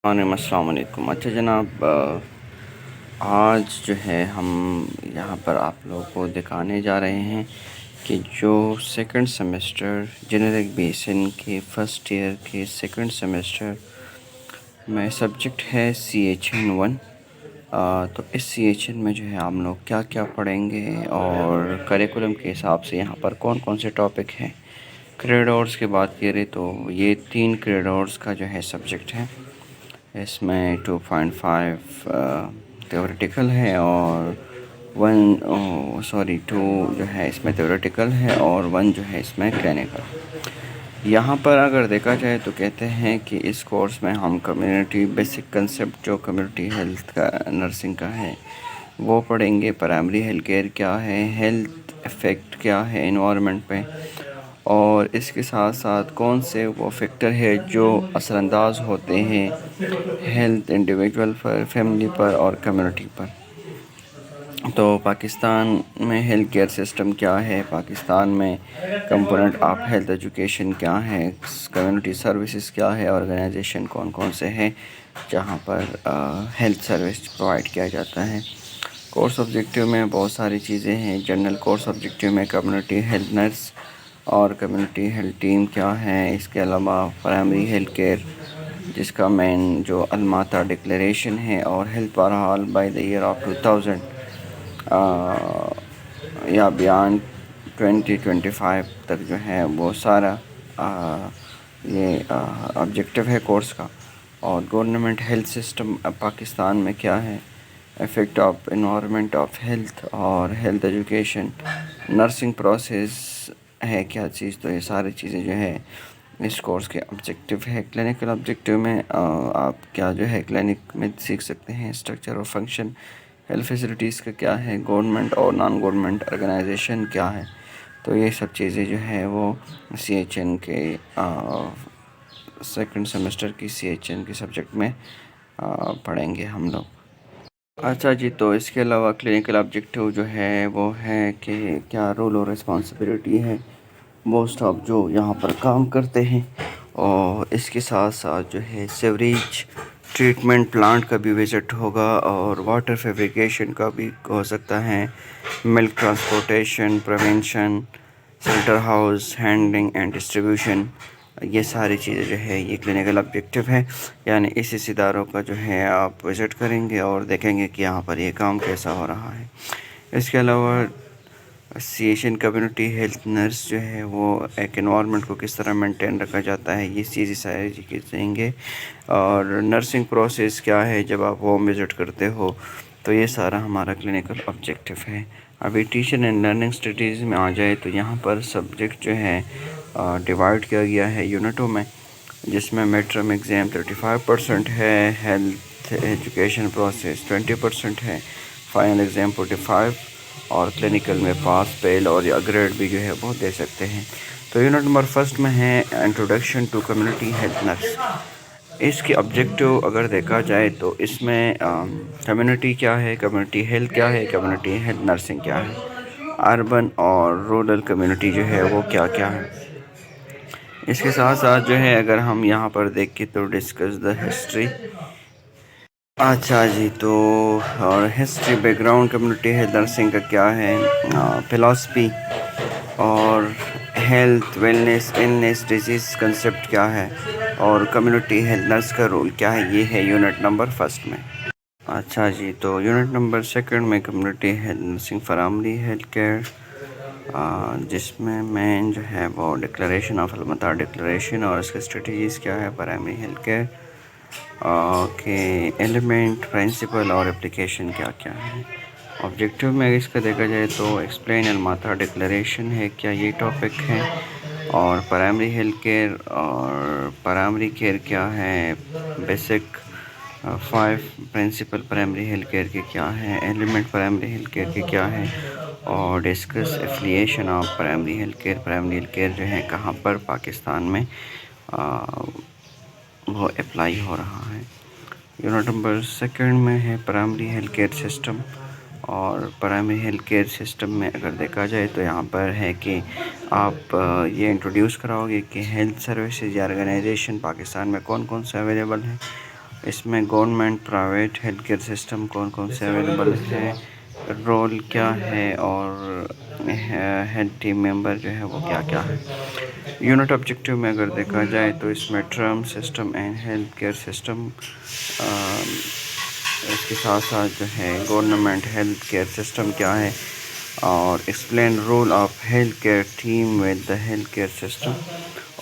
السلام علیکم۔ اچھا جناب، آج جو ہے ہم یہاں پر آپ لوگوں کو دکھانے جا رہے ہیں کہ جو سیکنڈ سیمسٹر جنرک بیسن کے فرسٹ ایئر کے سیکنڈ سیمسٹر میں سبجیکٹ ہے CHN 1۔ تو اس CHN میں جو ہے ہم لوگ کیا کیا پڑھیں گے اور کریکولم کے حساب سے یہاں پر کون کون سے ٹاپک ہیں۔ کریڈ آورس کی بات کریں تو یہ 3 کریڈ آورس کا جو ہے سبجیکٹ ہے۔ اس میں 2.5 تھیوریٹیکل ہے اور 2 جو ہے اس میں تھیوریٹیکل ہے اور 1 جو ہے اس میں کلینکل۔ یہاں پر اگر دیکھا جائے تو کہتے ہیں کہ اس کورس میں ہم کمیونٹی بیسک کنسیپٹ جو کمیونٹی ہیلتھ کا نرسنگ کا ہے وہ پڑھیں گے۔ پرائمری ہیلتھ کیئر کیا ہے، ہیلتھ ایفیکٹ کیا ہے انوائرمنٹ پہ، اور اس کے ساتھ ساتھ کون سے وہ فیکٹر ہے جو اثر انداز ہوتے ہیں ہیلتھ انڈیویجول پر، فیملی پر اور کمیونٹی پر۔ تو پاکستان میں ہیلتھ کیئر سسٹم کیا ہے، پاکستان میں کمپوننٹ آف ہیلتھ ایجوکیشن کیا ہے، کمیونٹی سروسز کیا ہے، آرگنائزیشن کون کون سے ہیں جہاں پر ہیلتھ سروس پرووائڈ کیا جاتا ہے۔ کورس آبجیکٹیو میں بہت ساری چیزیں ہیں۔ جنرل کورس آبجیکٹیو میں کمیونٹی ہیلتھ نرس اور کمیونٹی ہیلتھ ٹیم کیا ہے، اس کے علاوہ پرائمری ہیلتھ کیئر جس کا مین جو الماتا ڈکلیریشن ہے، اور ہیلتھ بہرحال بائی دا ایئر آف 2000 یا بیان 2025 تک جو ہے وہ سارا یہ آبجیکٹیو ہے کورس کا۔ اور گورنمنٹ ہیلتھ سسٹم پاکستان میں کیا ہے، effect of environment of health اور ہیلتھ ایجوکیشن، نرسنگ پروسیس ہے کیا چیز، تو یہ ساری چیزیں جو ہے اس کورس کے آبجیکٹیو ہے۔ کلینکل آبجیکٹیو میں آپ کیا جو ہے کلینک میں سیکھ سکتے ہیں، اسٹرکچر اور فنکشن، ہیلتھ فیسلٹیز کا کیا ہے، گورنمنٹ اور نان گورنمنٹ آرگنائزیشن کیا ہے۔ تو یہ سب چیزیں جو ہے وہ CHN کے سیکنڈ سیمسٹر کی CHN کے سبجیکٹ میں پڑھیں گے ہم لوگ۔ اچھا جی، تو اس کے علاوہ کلینکل آبجیکٹیو جو ہے وہ ہے کہ کیا رول اور رسپانسبلٹی ہے موسٹ آف جو یہاں پر کام کرتے ہیں، اور اس کے ساتھ ساتھ جو ہے سیوریج ٹریٹمنٹ پلانٹ کا بھی وزٹ ہوگا، اور واٹر فیبریکیشن کا بھی ہو سکتا ہے، milk transportation, prevention, shelter house handling and distribution, یہ ساری چیزیں جو ہے یہ کلینکل آبجیکٹیو ہے۔ یعنی اس اداروں کا جو ہے آپ وزٹ کریں گے اور دیکھیں گے کہ یہاں پر یہ کام کیسا ہو رہا ہے۔ اس کے علاوہ CHN کمیونٹی ہیلتھ نرس جو ہے وہ ایک انوائرمنٹ کو کس طرح مینٹین رکھا جاتا ہے، یہ چیزیں ساری چیزیں دیں گے۔ اور نرسنگ پروسیس کیا ہے جب آپ ہوم وزٹ کرتے ہو، تو یہ سارا ہمارا کلینکل آبجیکٹیو ہے۔ ابھی ٹیچر اینڈ لرننگ اسٹریٹجیز میں آ جائے تو یہاں پر سبجیکٹ جو ہے ڈیوائڈ کیا گیا ہے یونٹوں میں، جس میں میڈ ٹرم ایگزام 35% ہے، ہیلتھ ایجوکیشن پروسیس 20% ہے، فائنل ایگزام 45، اور کلینکل میں پاس فیل اور یا گریڈ بھی جو ہے وہ دے سکتے ہیں۔ تو یونٹ نمبر 1 میں ہے introduction to community health nurse. اس کے آبجیکٹیو اگر دیکھا جائے تو اس میں کمیونٹی کیا ہے، کمیونٹی ہیلتھ کیا ہے، کمیونٹی ہیلتھ نرسنگ کیا ہے، اربن اور رورل کمیونٹی جو ہے وہ کیا کیا ہے۔ اس کے ساتھ ساتھ جو ہے اگر ہم یہاں پر دیکھیں تو ڈسکس دا ہسٹری۔ اچھا جی، تو اور history background community health nursing کا کیا ہے، فلاسفی اور health wellness illness disease concept کیا ہے، اور کمیونٹی ہیلتھ نرس کا رول کیا ہے، یہ ہے یونٹ نمبر 1 میں۔ اچھا جی، تو یونٹ نمبر 2 میں community health nursing primary health care, جس میں مین جو ہے وہ ڈکلیریشن آف الماتا ڈکلیریشن اور اس کے اسٹریٹجیز کیا ہے، پرائمری ہیلتھ کیئر کے ایلیمنٹ، پرنسپل اور اپلیکیشن کیا کیا ہے۔ آبجیکٹیو میں اس کا دیکھا جائے تو ایکسپلین الماتا ڈکلیریشن ہے کیا، یہ ٹاپک ہے، اور پرائمری ہیلتھ کیئر اور پرائمری کیئر کیا ہے، basic 5 principle primary health care کے کیا ہے، ایلیمنٹ پرائمری ہیلتھ کیئر کے کیا ہے، اور discuss affiliation of primary health care. Primary health care جو ہے کہاں پر پاکستان میں وہ اپلائی ہو رہا ہے۔ یونٹ نمبر 2 میں ہے پرائمری ہیلتھ کیئر سسٹم، اور پرائمری ہیلتھ کیئر سسٹم میں اگر دیکھا جائے تو یہاں پر ہے کہ آپ یہ انٹروڈیوس کراؤ گے کہ ہیلتھ سروسز یا آرگنائزیشن پاکستان میں کون کون سے اویلیبل ہیں، اس میں government private health care system کون کون سے اویلیبل ہے، رول کیا ہے، اور ہیڈ ٹیم ممبر جو ہے وہ کیا کیا ہے۔ یونٹ آبجیکٹیو میں اگر دیکھا جائے تو اس میں term system and health care system, اس کے ساتھ ساتھ جو ہے گورنمنٹ ہیلتھ کیئر سسٹم کیا ہے، اور explain role of health care team with the health care system,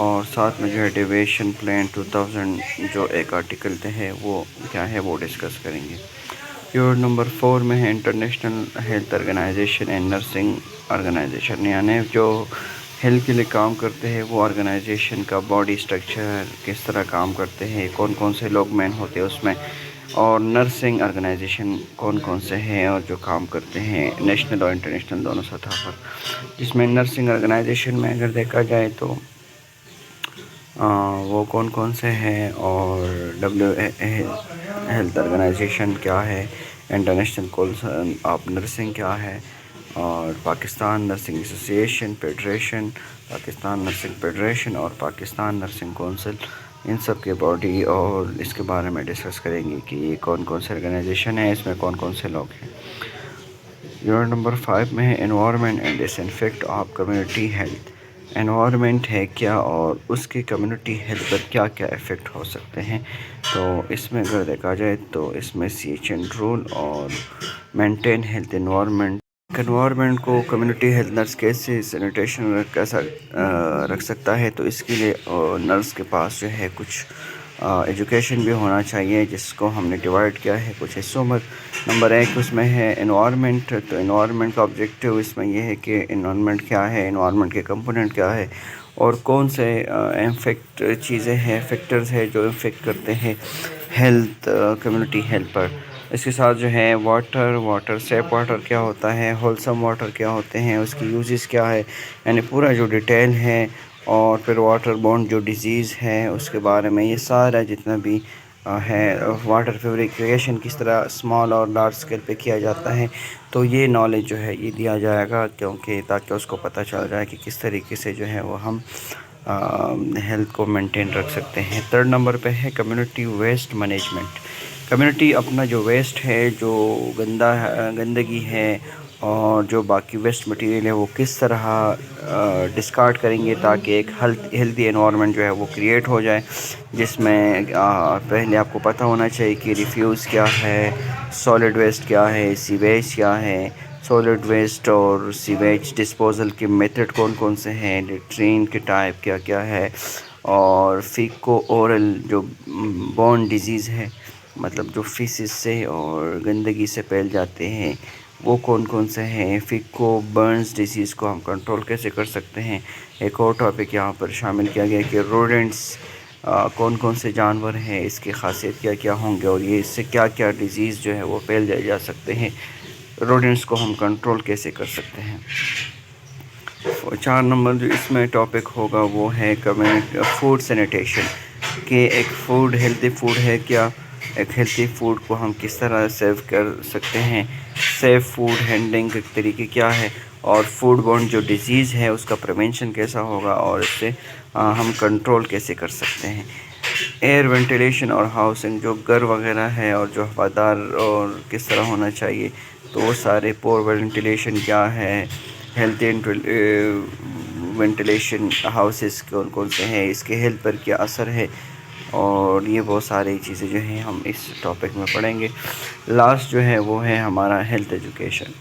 اور ساتھ میں جو ہے ڈیویشن پلان 2000 جو ایک آرٹیکل ہے وہ کیا ہے وہ ڈسکس کریں گے۔ یونٹ نمبر 4 میں ہے international health organization and nursing organization, یعنی جو ہیلتھ کے لیے کام کرتے ہیں وہ آرگنائزیشن کا باڈی اسٹرکچر کس طرح کام کرتے ہیں، کون کون سے لوگ مین ہوتے ہیں اس میں، اور نرسنگ آرگنائزیشن کون کون سے ہیں اور جو کام کرتے ہیں نیشنل اور انٹرنیشنل دونوں سطح پر۔ جس میں نرسنگ آرگنائزیشن میں اگر دیکھا جائے تو وہ کون کون سے ہیں، اور ہیلتھ آرگنائزیشن کیا ہے، انٹرنیشنل کونسل آف نرسنگ کیا ہے، اور Pakistan nursing association federation, Pakistan nursing federation اور پاکستان نرسنگ کونسل، ان سب کے باڈی اور اس کے بارے میں ڈسکس کریں گے کہ یہ کون کون سے آرگنائزیشن ہیں، اس میں کون کون سے لوگ ہیں۔ یونٹ نمبر 5 میں ہے environment and disinfect of community health, environment ہے کیا اور اس کی کمیونٹی ہیلتھ پر کیا کیا افیکٹ ہو سکتے ہیں۔ تو اس میں اگر دیکھا جائے تو اس میں CHN رول اور مینٹین ہیلتھ انوائرمنٹ کو کمیونٹی ہیلتھ نرس کیسے سینیٹیشن کیسا رکھ سکتا ہے، تو اس کے لیے نرس کے پاس جو ہے کچھ ایجوکیشن بھی ہونا چاہیے، جس کو ہم نے ڈیوائڈ کیا ہے کچھ حصوں میں۔ نمبر 1 اس میں ہے انوائرمنٹ، تو انوائرمنٹ کا آبجیکٹیو اس میں یہ ہے کہ انوائرمنٹ کیا ہے، انوائرمنٹ کے کمپوننٹ کیا ہے، اور کون سے انفیکٹ چیزیں ہیں، فیکٹرز ہیں جو انفیکٹ کرتے ہیں ہیلتھ کمیونٹی ہیلتھ پر۔ اس کے ساتھ جو ہے واٹر سیف واٹر کیا ہوتا ہے، ہولسم واٹر کیا ہوتے ہیں، اس کی یوزز کیا ہے، یعنی پورا جو ڈیٹیل ہے، اور پھر واٹر بورن جو ڈیزیز ہے اس کے بارے میں یہ سارا جتنا بھی ہے، واٹر پیوریفیکیشن کس طرح اسمال اور لارج اسکیل پہ کیا جاتا ہے، تو یہ نالج جو ہے یہ دیا جائے گا، کیونکہ تاکہ اس کو پتہ چل جائے کہ کس طریقے سے جو ہے وہ ہم ہیلتھ کو مینٹین رکھ سکتے ہیں۔ 3rd نمبر پہ ہے کمیونٹی ویسٹ مینجمنٹ، کمیونٹی اپنا جو ویسٹ ہے، جو گندگی ہے اور جو باقی ویسٹ مٹیریل ہے وہ کس طرح ڈسکارڈ کریں گے تاکہ ایک ہیلتھی انوائرمنٹ جو ہے وہ کریٹ ہو جائے، جس میں پہلے آپ کو پتہ ہونا چاہیے کہ ریفیوز کیا ہے، سالڈ ویسٹ کیا ہے، سیویج کیا ہے، سالڈ ویسٹ اور سیویج ڈسپوزل کے میتھڈ کون کون سے ہیں، لیٹرین کے ٹائپ کیا کیا ہے، اور فیکو اورل جو بورن ڈیزیز ہے، مطلب جو فیسز سے اور گندگی سے پھیل جاتے ہیں وہ کون کون سے ہیں، فیکو برنز ڈیزیز کو ہم کنٹرول کیسے کر سکتے ہیں۔ ایک اور ٹاپک یہاں پر شامل کیا گیا کہ روڈنٹس کون کون سے جانور ہیں، اس کی خاصیت کیا کیا ہوں گے، اور یہ اس سے کیا کیا ڈیزیز جو ہے وہ پھیل جا سکتے ہیں، روڈنٹس کو ہم کنٹرول کیسے کر سکتے ہیں۔ 4 نمبر جو اس میں ٹاپک ہوگا وہ ہے فوڈ سینیٹیشن، کہ ایک فوڈ ہیلتھی فوڈ ہے کیا، ایک ہیلتھی فوڈ کو ہم کس طرح سیو کر سکتے ہیں، سیف فوڈ ہینڈلنگ کے طریقے کیا ہے، اور فوڈ بورن جو ڈیزیز ہے اس کا پریونشن کیسا ہوگا، اور اس سے ہم کنٹرول کیسے کر سکتے ہیں۔ ایئر وینٹیلیشن اور ہاؤسنگ، جو گھر وغیرہ ہے اور جو ہوادار اور کس طرح ہونا چاہیے، تو وہ سارے پور وینٹیلیشن کیا ہے، ہیلتھی وینٹیلیشن ہاؤسز کون کون سے ہیں، اس کے ہیلتھ پر کیا اثر ہے، اور یہ بہت ساری چیزیں جو ہیں ہم اس ٹاپک میں پڑھیں گے۔ لاسٹ جو ہے وہ ہے ہمارا ہیلتھ ایجوکیشن،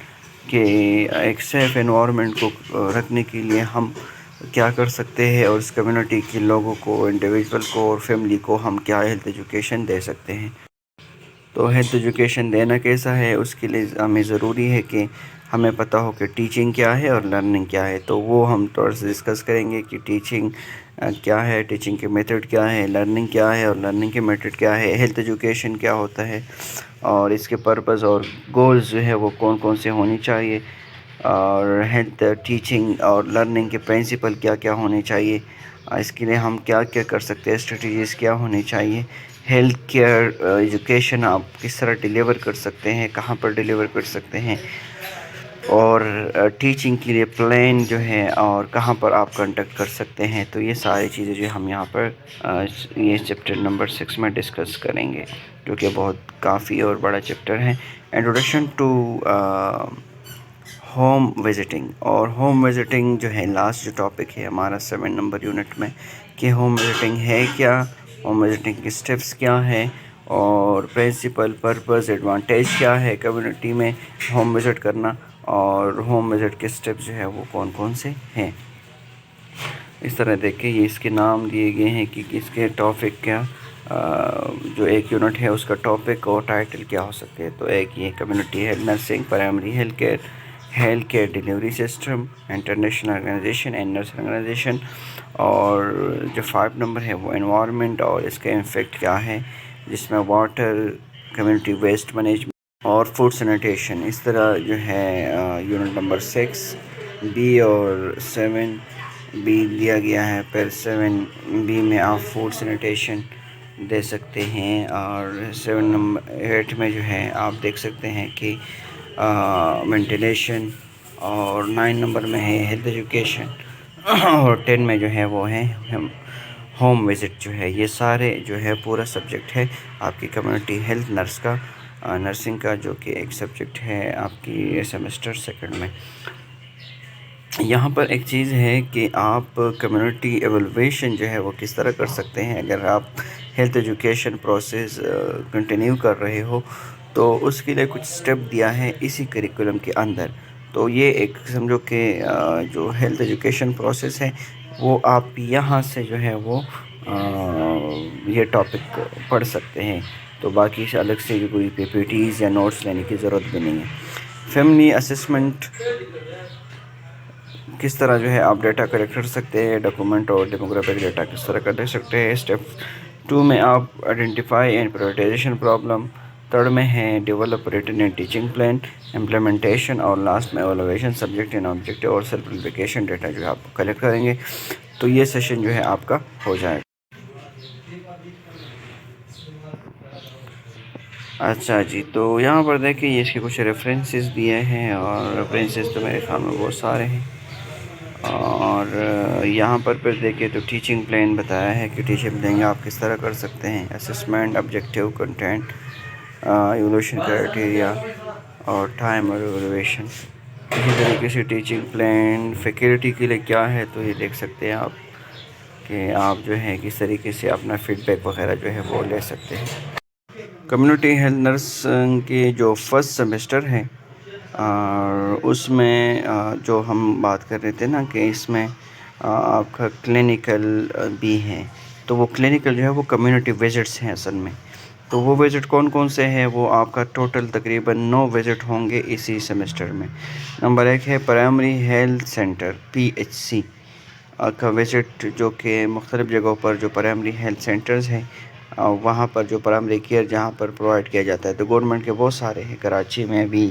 کہ ایک سیف انوائرمنٹ کو رکھنے کے لیے ہم کیا کر سکتے ہیں، اور اس کمیونٹی کے لوگوں کو، انڈیویجول کو اور فیملی کو ہم کیا ہیلتھ ایجوکیشن دے سکتے ہیں۔ تو ہیلتھ ایجوکیشن دینا کیسا ہے، اس کے لیے ہمیں ضروری ہے کہ ہمیں پتہ ہو کہ ٹیچنگ کیا ہے اور لرننگ کیا ہے، تو وہ ہم تھوڑا سا ڈسکس کریں گے کہ ٹیچنگ کیا ہے، ٹیچنگ کے میتھڈ کیا ہے، لرننگ کیا ہے اور لرننگ کے میتھڈ کیا ہے، ہیلتھ ایجوکیشن کیا ہوتا ہے، اور اس کے پرپز اور گولز جو ہے وہ کون کون سے ہونی چاہیے، اور ہیلتھ ٹیچنگ اور لرننگ کے پرنسپل کیا کیا ہونے چاہیے، اس کے لیے ہم کیا کیا کر سکتے ہیں، اسٹریٹجیز کیا ہونی چاہیے، ہیلتھ کیئر ایجوکیشن آپ کس طرح ڈیلیور کر سکتے ہیں، کہاں پر ڈیلیور کر سکتے ہیں، اور ٹیچنگ کے لیے پلان جو ہے اور کہاں پر آپ کنڈکٹ کر سکتے ہیں. تو یہ ساری چیزیں جو ہم یہاں پر یہ چیپٹر نمبر 6 میں ڈسکس کریں گے، جو کہ بہت کافی اور بڑا چیپٹر ہے. Introduction to home visiting. اور ہوم وزٹنگ جو ہے لاسٹ جو ٹاپک ہے ہمارا 7 نمبر یونٹ میں، کہ ہوم وزٹنگ ہے کیا، ہوم وزٹنگ کے اسٹیپس کیا ہے، اور پرنسپل، پرپز، ایڈوانٹیج کیا ہے کمیونٹی میں ہوم وزٹ کرنا، اور ہوم وزٹ کے اسٹیپس جو ہے وہ کون کون سے ہیں. اس طرح دیکھیں یہ اس کے نام دیے گئے ہیں کہ اس کے ٹاپک کیا، جو ایک یونٹ ہے اس کا ٹاپک اور ٹائٹل کیا ہو سکتے ہیں. تو ایک یہ community health nursing, primary health care delivery system, international organization and nursing organization. اور جو 5 نمبر ہے وہ انوائرمنٹ اور اس کا امپیکٹ کیا ہے، جس میں واٹر، کمیونٹی ویسٹ مینجمنٹ اور فوڈ سینیٹیشن. اس طرح جو ہے یونٹ نمبر 6 بی اور 7 بی دیا گیا ہے. پھر 7 بی میں آپ فوڈ سینیٹیشن دے سکتے ہیں، اور 7 نمبر 8 میں جو ہے آپ دیکھ سکتے ہیں کہ وینٹیلیشن، اور 9 نمبر میں ہے ہیلتھ ایجوکیشن، اور 10 میں جو ہے وہ ہے ہوم وزٹ. جو ہے یہ سارے جو ہے پورا سبجیکٹ ہے آپ کی کمیونٹی ہیلتھ نرسنگ کا، جو کہ ایک سبجیکٹ ہے آپ کی سیمسٹر 2 میں. یہاں پر ایک چیز ہے کہ آپ کمیونٹی ایولویشن جو ہے وہ کس طرح کر سکتے ہیں. اگر آپ ہیلتھ ایجوکیشن پروسیس کنٹینیو کر رہے ہو تو اس کے لیے کچھ سٹیپ دیا ہے اسی کریکولم کے اندر. تو یہ ایک سمجھو کہ جو ہیلتھ ایجوکیشن پروسیس ہے وہ آپ یہاں سے جو ہے وہ یہ ٹاپک پڑھ سکتے ہیں. تو باقی سے الگ سے کوئی PPTs یا نوٹس لینے کی ضرورت بھی نہیں ہے. فیملی اسسمنٹ، کس طرح جو ہے آپ ڈیٹا کلیکٹ کر سکتے ہیں، ڈاکومنٹ اور ڈیموگرافک ڈیٹا کس طرح کر دے سکتے ہیں. اسٹیپ 2 میں آپ آئیڈینٹیفائی اینڈ پرائورٹائزیشن پرابلم. 3rd میں ہے develop written and teaching plan, implementation. اور لاسٹ میں ایوالویشن، سبجیکٹ اینڈ آبجیکٹیو اور سیلف اپلیکیشن ڈیٹا جو ہے آپ کلیکٹ کریں گے. تو یہ سیشن جو ہے آپ کا ہو جائے گا. اچھا جی، تو یہاں پر دیکھیں یہ اس کے کچھ ریفرنسز دیے ہیں، اور ریفرنسز تو میرے خیال میں بہت سارے ہیں. اور یہاں پر پھر دیکھیں تو ٹیچنگ پلان بتایا ہے کہ ٹیچنگ پلان آپ کس طرح کر سکتے ہیں. Assessment, objective, content, evolution criteria اور ٹائم اور ایولیویشن. اسی طریقے سے ٹیچنگ پلان فیکلٹی کے لیے کیا ہے، تو یہ دیکھ سکتے ہیں آپ کہ آپ جو ہے کس طریقے سے اپنا فیڈ بیک وغیرہ جو ہے وہ لے سکتے ہیں. کمیونٹی ہیلتھ نرس کے جو فرسٹ سیمسٹر ہے اس میں جو ہم بات کر رہے تھے نا کہ اس میں آپ کا کلینیکل بھی ہے. تو وہ کلینیکل جو ہے وہ کمیونٹی وزٹس ہیں اصل میں. تو وہ وزٹ کون کون سے ہیں، وہ آپ کا ٹوٹل تقریباً 9 وزٹ ہوں گے اسی سیمسٹر میں. نمبر 1 ہے پرائمری ہیلتھ سینٹر PHC کا وزٹ، جو کہ مختلف جگہوں پر جو پرائمری ہیلتھ سینٹرز ہیں وہاں پر جو پرائمری کیئر جہاں پر پرووائڈ کیا جاتا ہے. تو گورنمنٹ کے بہت سارے ہیں، کراچی میں بھی،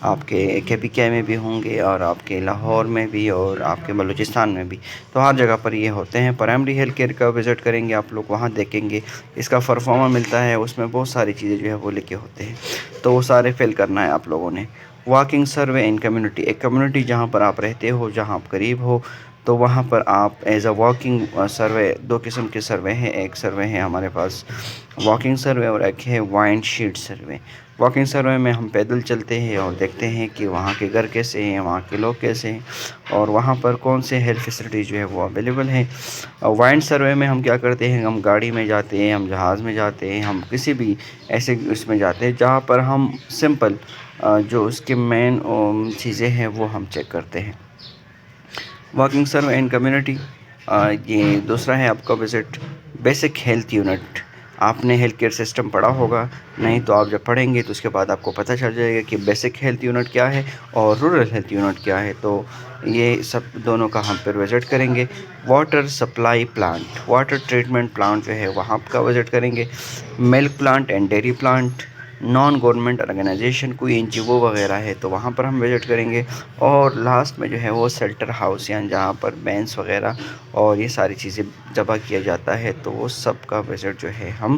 آپ کے KPK میں بھی ہوں گے، اور آپ کے لاہور میں بھی، اور آپ کے بلوچستان میں بھی. تو ہر جگہ پر یہ ہوتے ہیں. پرائمری ہیلتھ کیئر کا وزٹ کریں گے آپ لوگ، وہاں دیکھیں گے اس کا پرفارما ملتا ہے، اس میں بہت ساری چیزیں جو ہے وہ لکھے ہوتے ہیں. تو وہ سارے فل کرنا ہے آپ لوگوں نے. واکنگ سروے ان کمیونٹی، ایک کمیونٹی جہاں پر آپ رہتے ہو، جہاں آپ قریب ہو، تو وہاں پر آپ ایز اے واکنگ سروے. 2 قسم کے سروے ہیں، ایک سروے ہے ہمارے پاس واکنگ سروے، اور ایک ہے وائنڈ شیٹ سروے. واکنگ سروے میں ہم پیدل چلتے ہیں اور دیکھتے ہیں کہ وہاں کے گھر کیسے ہیں، وہاں کے لوگ کیسے ہیں، اور وہاں پر کون سے ہیلتھ فیسلٹیز جو ہے وہ اویلیبل ہیں. وائنڈ سروے میں ہم کیا کرتے ہیں، ہم گاڑی میں جاتے ہیں، ہم جہاز میں جاتے ہیں، ہم کسی بھی ایسے اس میں جاتے ہیں جہاں پر ہم سمپل جو اس کے مین چیزیں ہیں وہ ہم چیک کرتے ہیں. Walking survey in community. یہ دوسرا ہے آپ کا وزٹ بیسک ہیلتھ یونٹ. آپ نے ہیلتھ کیئر سسٹم پڑھا ہوگا، نہیں تو آپ جب پڑھیں گے تو اس کے بعد آپ کو پتہ چل جائے گا کہ بیسک ہیلتھ یونٹ کیا ہے اور رورل ہیلتھ یونٹ کیا ہے. تو یہ سب دونوں کا ہم پھر وزٹ کریں گے. Water supply plant, water treatment plant جو ہے وہاں کا وزٹ کریں گے. Milk plant and dairy plant. Non government organisation کوئی این جی او وغیرہ ہے تو وہاں پر ہم وزٹ کریں گے. اور لاسٹ میں جو ہے وہ شیلٹر ہاؤس یعنی جہاں پر بینس وغیرہ اور یہ ساری چیزیں ذبح کیا جاتا ہے تو وہ سب کا وزٹ جو ہے ہم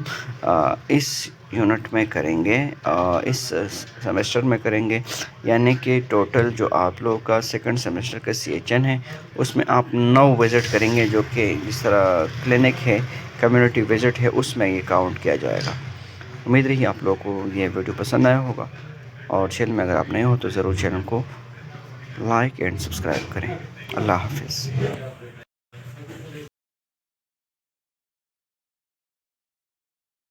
اس یونٹ میں کریں گے، اس سیمسٹر میں کریں گے. یعنی کہ ٹوٹل جو آپ لوگوں کا سیکنڈ سیمسٹر کا سی ایچ این ہے اس میں آپ 9 وزٹ کریں گے، جو کہ جس طرح کلینک ہے، کمیونٹی وزٹ ہے، اس میں یہ کاؤنٹ کیا جائے گا. امید رہی آپ لوگوں کو یہ ویڈیو پسند آیا ہوگا، اور چینل میں اگر آپ نئے ہو تو ضرور چینل کو لائک اینڈ سبسکرائب کریں. اللہ حافظ.